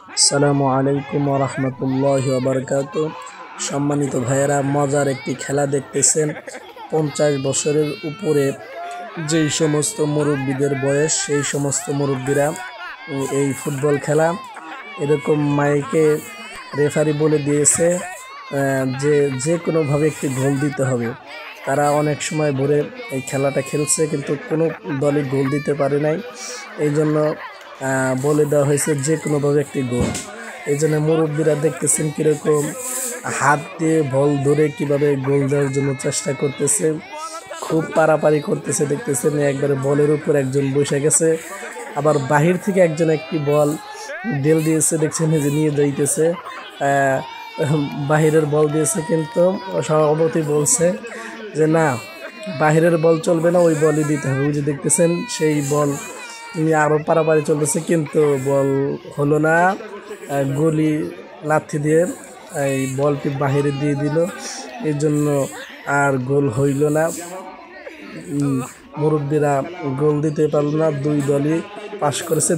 আসসালামু আলাইকুম ওয়া রাহমাতুল্লাহি ওয়া বারাকাতুহু। সম্মানিত ভাইয়েরা, মজার একটি খেলা দেখতেছেন। 50 বছরের উপরে যেই সমস্ত মুরব্বীদের বয়স, সেই সমস্ত মুরব্বীরা এই ফুটবল খেলা এরকম মাইকে রেফারি বলে দিয়েছে যে যে কোনোভাবে একটি গোল দিতে হবে। তারা অনেক সময় ভরে এই খেলাটা খেলছে, কিন্তু কোনো দলই গোল দিতে পারে নাই। এই জন্য বলে দেওয়া হয়েছে যে কোনোভাবে একটি গোল। এই জন্য মুরব্বীরা দেখতেছেন কীরকম হাত দিয়ে বল ধরে কিভাবে গোল দেওয়ার জন্য চেষ্টা করতেছে, খুব পারাপারি করতেছে। দেখতেছেন একবারে বলের উপর একজন বসে গেছে, আবার বাহির থেকে একজন একটি বল ডেল দিয়েছে, দেখছেন যে নিয়ে যাইতেছে। বাহিরের বল দিয়েছে, কিন্তু সভাপতি বলছে যে না, বাহিরের বল চলবে না, ওই বলই দিতে হবে। ওই যে দেখতেছেন সেই বল নিয়ে আরও পারাপারি চলতেছে, কিন্তু বল হলো না। গলি লাথি দিয়ে এই বলটি বাহিরে দিয়ে দিল, এই জন্য আর গোল হইল না। মুরব্বীরা গোল দিতে পারল না, দুই দলই পাস করেছে।